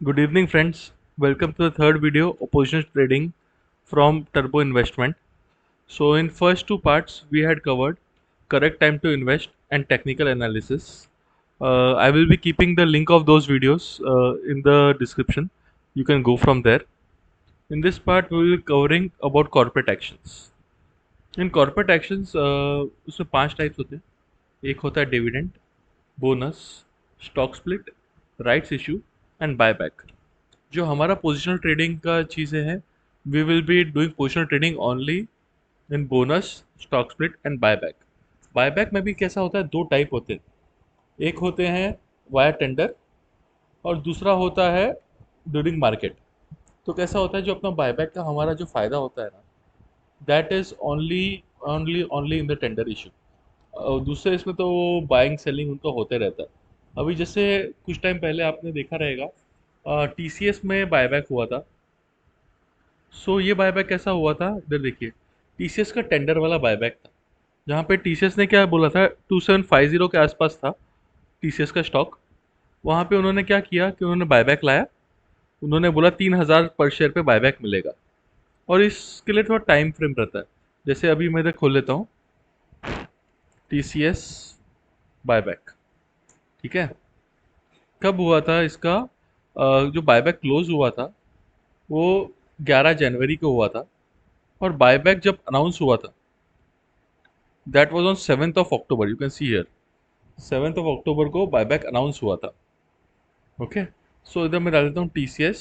Good evening, friends. Welcome to the third video, Opposition Trading from Turbo Investment. So, in first two parts, we had covered correct time to invest and technical analysis. I will be keeping the link of those videos in the description. You can go from there. In this part, we will be covering about corporate actions. In corporate actions, उसमें पांच types होते हैं. एक होता है dividend, bonus, stock split, rights issue and buyback. जो हमारा positional trading का चीज़ें हैं, we will be doing positional trading only in bonus, stock split and buyback. Buyback में भी कैसा होता है, दो टाइप होते हैं. एक होते हैं वाया टेंडर और दूसरा होता है ड्यूरिंग मार्केट. तो कैसा होता है, जो अपना बायबैक का हमारा जो फ़ायदा होता है ना, that is only only only in the tender issue. और दूसरे इसमें तो बाइंग सेलिंग उनका होते रहता है. अभी जैसे कुछ टाइम पहले आपने देखा रहेगा, टीसीएस में बायबैक हुआ था. सो ये बायबैक कैसा हुआ था, इधर देखिए. टीसीएस का टेंडर वाला बायबैक था, जहाँ पे टीसीएस ने क्या बोला था, 2750 के आसपास था टीसीएस का स्टॉक. वहाँ पे उन्होंने क्या किया कि उन्होंने बायबैक लाया. उन्होंने बोला 3000 पर शेयर पे बायबैक मिलेगा. और इसके लिए थोड़ा टाइम फ्रेम रहता है. जैसे अभी मैं इधर खोल लेता हूँ, टीसीएस बायबैक. ठीक है. कब हुआ था इसका, जो बायबैक क्लोज हुआ था वो 11 जनवरी को हुआ था. और बायबैक जब अनाउंस हुआ था, that was on 7th of October. You can see here, 7th of October को बायबैक अनाउंस हुआ था. ओके. सो इधर मैं डाल देता हूँ TCS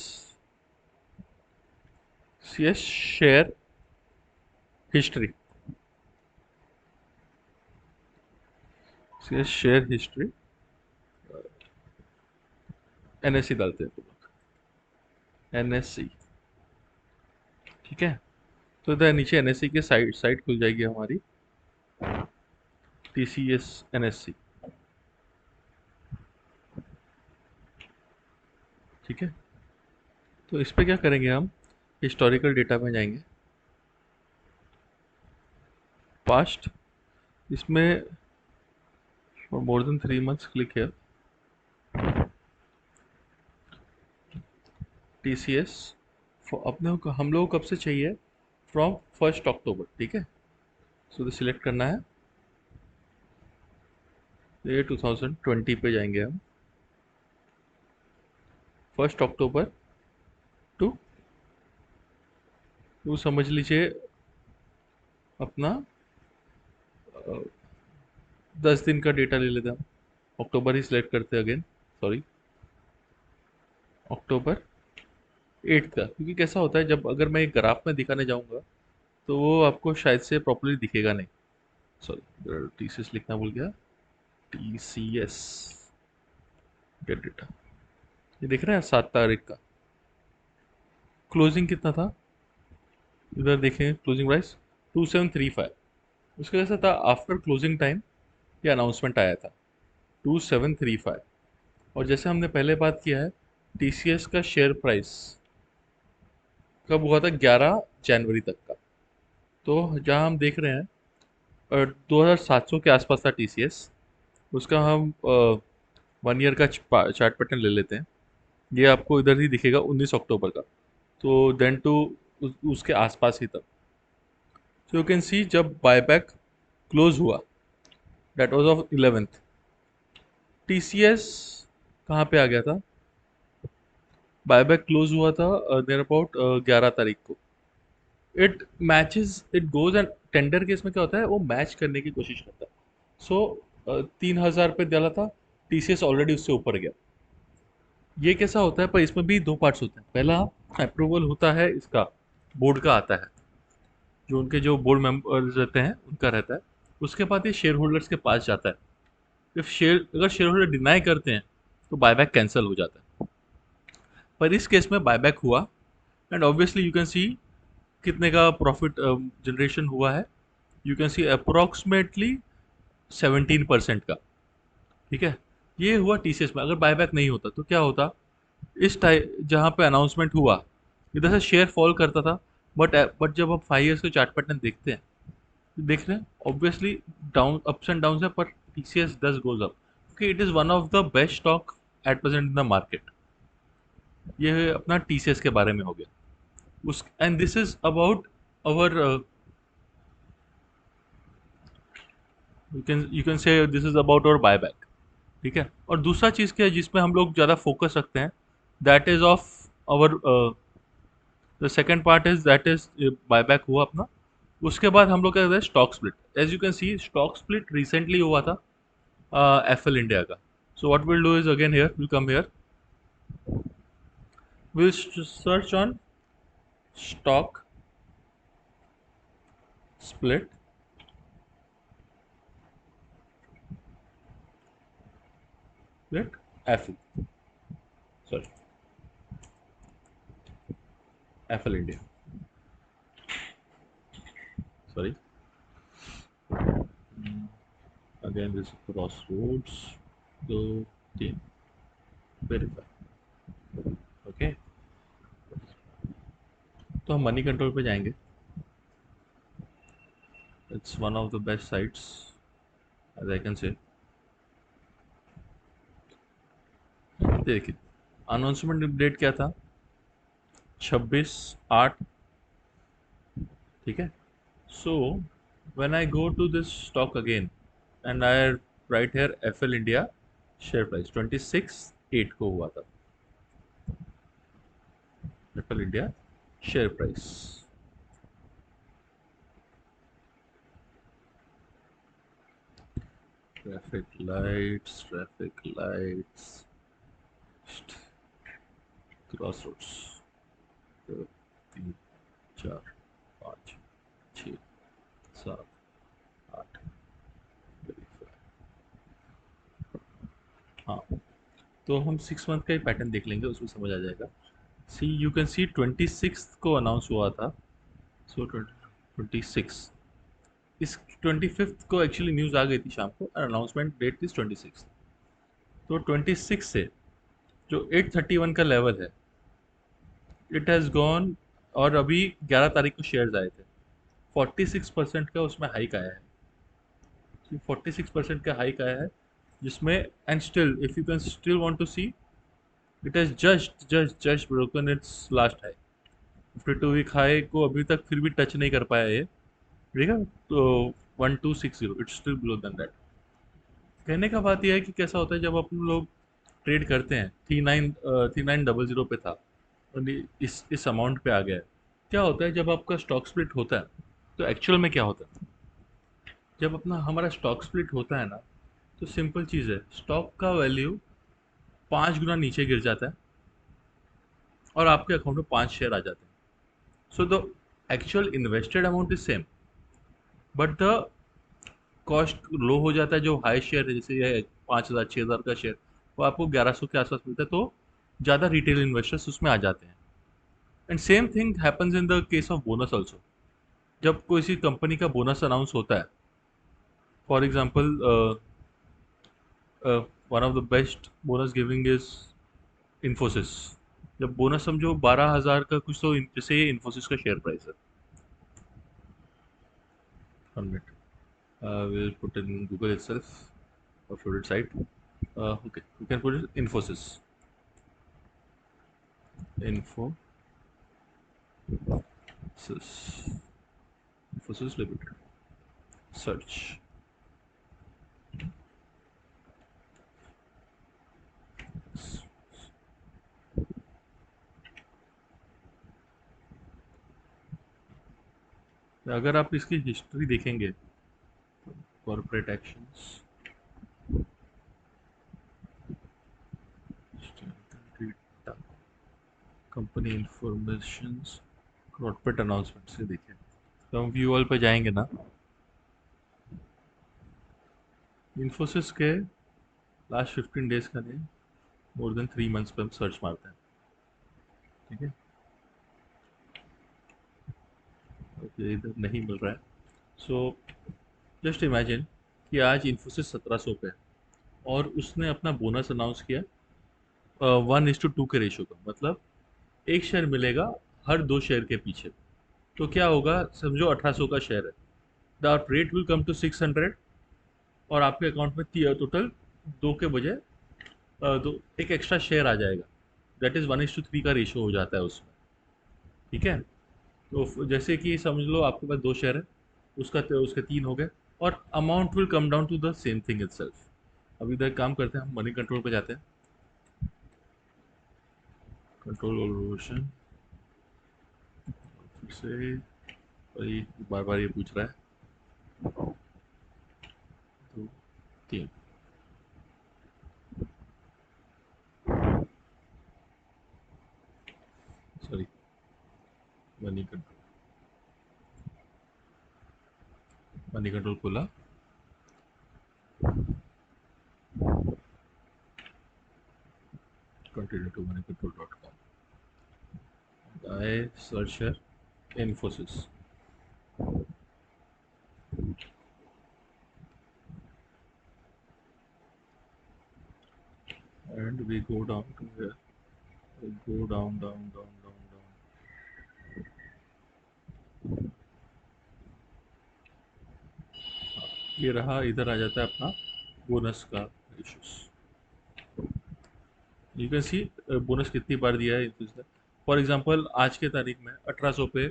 CS share history. CS share history NSC डालते हैं, एनएससी. ठीक है. तो इधर नीचे एनएससी की साइट साइट खुल जाएगी हमारी, टीसीएस एनएससी. ठीक है. तो इस पे क्या करेंगे हम, हिस्टोरिकल डेटा में जाएंगे, पास्ट. इसमें for more than 3 months click है टीसीएस. अपने को हम लोग कब से चाहिए, फ्रॉम 1 अक्टूबर. ठीक है. सो तो सिलेक्ट करना है, ये 2020 पे जाएंगे हम. 1 अक्टूबर टू, वो समझ लीजिए अपना 10 दिन का डेटा ले लेते हैं हम. अक्टूबर ही सिलेक्ट करते हैं अगेन, सॉरी, अक्टूबर 8 का. क्योंकि कैसा होता है, जब अगर मैं एक ग्राफ में दिखाने जाऊंगा तो वो आपको शायद से प्रॉपर्ली दिखेगा नहीं. सॉरी, टीसीएस लिखना भूल गया. TCS gate data. ये देख रहे हैं 7 तारीख का क्लोजिंग कितना था, इधर देखें क्लोजिंग प्राइस 2735. उसका कैसा था, आफ्टर क्लोजिंग टाइम ये अनाउंसमेंट आया था 2735. और जैसे हमने पहले बात किया है, टीसीएस का शेयर प्राइस कब हुआ था, 11 जनवरी तक का. तो जहाँ हम देख रहे हैं 2700 के आसपास था टीसीएस. उसका हम 1 ईयर का चार्ट पैटर्न ले लेते हैं. ये आपको इधर ही दिखेगा 19 अक्टूबर का. तो देन टू उसके आसपास ही था. सो यू कैन सी जब बायबैक क्लोज हुआ, that was of 11th. TCS कहाँ पे आ गया था, बायबैक क्लोज हुआ था नियर अबाउट 11 तारीख को. It matches, it goes and tender case में क्या होता है, वो मैच करने की कोशिश करता है. सो 3000 पे डाला था, टीसीएस ऑलरेडी उससे ऊपर गया. ये कैसा होता है, पर इसमें भी दो पार्ट्स होते हैं. पहला अप्रूवल होता है इसका, बोर्ड का आता है, जो उनके जो बोर्ड मेंबर्स रहते हैं उनका रहता है. उसके बाद ये शेयर होल्डर्स के पास जाता है. इफ शेयर अगर शेयर होल्डर डिनाई करते हैं तो बायबैक कैंसिल हो जाता है. पर इस केस में बायबैक हुआ, एंड ऑब्वियसली यू कैन सी कितने का प्रॉफिट जनरेशन हुआ है. यू कैन सी अप्रोक्सीमेटली 17% का. ठीक है. ये हुआ टीसीएस में. अगर बायबैक नहीं होता तो क्या होता, इस टाइम जहाँ पे अनाउंसमेंट हुआ, इधर से शेयर फॉल करता था. बट जब आप 5 ईयर्स के चार्ट पैटर्न देखते हैं, तो देख रहे हैं obviously down, ups and down है, पर टीसीएस 10 गोज अप. क्योंकि it is one of the best stock at present in the market. ये अपना टीसीएस के बारे में हो गया। उस and this is about our you can say this is about our buyback. ठीक है, और दूसरा चीज़ क्या है जिसमें हम लोग ज़्यादा फोकस रखते हैं, that is of our the second part is that is buyback हुआ अपना। उसके बाद हम लोग क्या करते हैं, stock split. As you can see stock split recently हुआ था एफएल इंडिया का। So what will do is again here will come here, will search on stock split split FL, sorry FL India, sorry again this cross roads, दो तीन verify. Okay, तो हम money control पे जाएंगे। It's one of the best sites as I can say. देखिए announcement date क्या था, 26/8। ठीक है, so when I go to this stock again and I write here FL India share price 26/8 को हुआ था। FL India share price, traffic lights cross roads, 3 4 5 6 7 8। हाँ, तो हम 6 मंथ का ही पैटर्न देख लेंगे, उसमें समझ आ जाएगा। सी यू कैन सी 26 को अनाउंस हुआ था। सो 26, इस 25 को एक्चुअली न्यूज़ आ गई थी शाम को, अनाउंसमेंट डेट इज 26। तो 26 से जो 831 का लेवल है, इट हैज़ गॉन, और अभी 11 तारीख को शेयर्स आए थे, 46% का उसमें हाइक आया है। 46% का हाइक आया है, जिसमें and still if you can still want to see, it has just broken its last high. 52 week high को अभी तक फिर भी टच नहीं कर पाया ये। ठीक है, तो 1260 it's still below then that. कहने का बात यह है कि कैसा होता है जब अपन लोग ट्रेड करते हैं, 3900 पे था और इस अमाउंट पे आ गया है। क्या होता है जब आपका स्टॉक स्प्लिट होता है, तो एक्चुअल में क्या होता है, जब अपना हमारा स्टॉक स्प्लिट होता है ना, तो सिंपल चीज़ है, स्टॉक का वैल्यू 5 गुना नीचे गिर जाता है और आपके अकाउंट में 5 शेयर आ जाते हैं। So the actual invested amount is same, but the cost low हो जाता है। जो हाई शेयर है, जैसे ये 5,000 6,000 का शेयर, वो आपको 1100 के आसपास मिलता है, तो ज़्यादा रिटेल इन्वेस्टर्स उसमें आ जाते हैं। And same thing happens in the case of bonus also. जब कोई सी कंपनी का बोनस अनाउंस होता है, for example one of the best bonus giving is Infosys. जब बोनस समझो 12,000 का कुछ, तो जैसे ये इन्फोसिस का शेयर प्राइस है। 1 minute, we'll put in Google itself, or favorite site. Okay, you can put it Infosys. Infosys. Infosys Limited. Search. अगर आप इसकी हिस्ट्री देखेंगे, corporate actions, company informations, corporate announcement से देखें, तो हम व्यू ऑल पे जाएंगे ना, इन्फोसिस के लास्ट 15 डेज का नहीं, मोर देन 3 मंथ्स पे हम सर्च मारते हैं। ठीक है, ओके, इधर नहीं मिल रहा है। सो जस्ट इमेजिन कि आज इन्फोसिस 1700 पे है और उसने अपना बोनस अनाउंस किया 1:2 के रेशो का, मतलब एक शेयर मिलेगा हर 2 शेयर के पीछे। तो क्या होगा, समझो 1800 का शेयर है, the rate will come to 600, और आपके अकाउंट में टोटल 2 के बजाय एक एक्स्ट्रा शेयर आ जाएगा। दैट इज़ 1:3 का रेशियो हो जाता है उसमें। ठीक है, तो जैसे कि समझ लो आपके पास 2 शेयर है, उसके 3 हो गए, और amount will come down to the same thing itself. अब इधर काम करते हैं, हम मनी कंट्रोल पे जाते हैं। कंट्रोल ओशन, फिर से वही बार बार ये पूछ रहा है। 2 3, sorry, money control, money control खोला। Continue to moneycontrol.com, I search है Infosys, and we go down to here, we go down down down down down, ये रहा, इधर आ जाता है अपना बोनस का issues. You can C bonus कितनी बार दिया है। फॉर एग्जांपल आज के तारीख में 1800 पे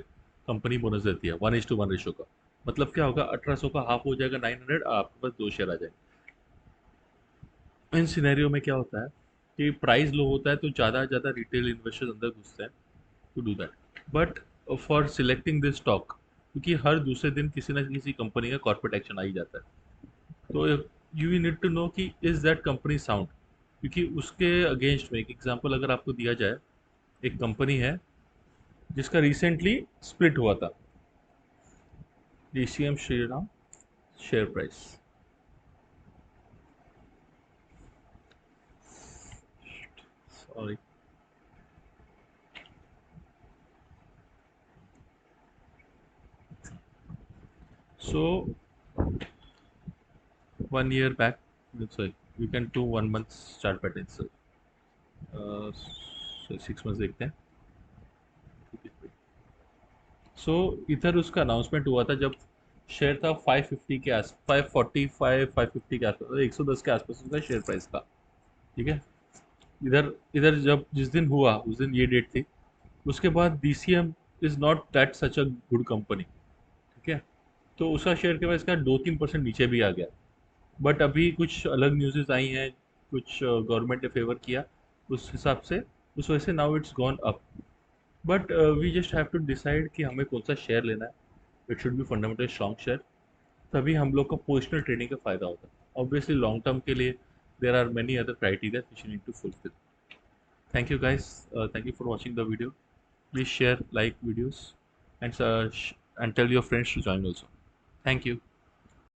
कंपनी बोनस देती है 1:1 रेशो का। मतलब क्या होगा, 1800 का हाफ हो जाएगा 900, आपके पास 2 शेयर आ जाएंगे। इन सिनेरियो में क्या होता है कि प्राइस लो होता है तो ज़्यादा से ज़्यादा रिटेल इन्वेस्टर्स अंदर घुसते हैं to do that. But for selecting this stock, क्योंकि हर दूसरे दिन किसी ना किसी कंपनी का कॉर्पोरेट एक्शन आ ही जाता है, तो यू नीड टू नो कि इज दैट कंपनी साउंड। क्योंकि उसके अगेंस्ट में एक एग्जांपल अगर आपको दिया जाए, एक कंपनी है जिसका रिसेंटली स्प्लिट हुआ था, DCM Shriram, share price, sorry, so 1 year back, sorry, you can do 1 month start pattern sir, 6 months देखते हैं। सो इधर उसका अनाउंसमेंट हुआ था जब शेयर था 550 के आस 545 550 के आसपास, 110 के आसपास उसका शेयर प्राइस था। ठीक है, इधर इधर जब जिस दिन हुआ उस दिन ये डेट थी। उसके बाद DCM is not that such a good company. ठीक है, तो उसका शेयर के प्राइस का 2-3% नीचे भी आ गया। बट अभी कुछ अलग न्यूज़ेस आई हैं, कुछ गवर्नमेंट ने फेवर किया उस हिसाब से, उस वजह से now it's gone up. But we just have to decide कि हमें कौन सा शेयर लेना है। It should be fundamental strong share, तभी हम लोग का पोजिशनल ट्रेडिंग का फायदा होता है। ऑब्वियसली लॉन्ग टर्म के लिए there are many other criteria which you need to fulfil. Thank you guys, thank you for watching the video. Please share, like videos, and and tell your friends to join also. Thank you.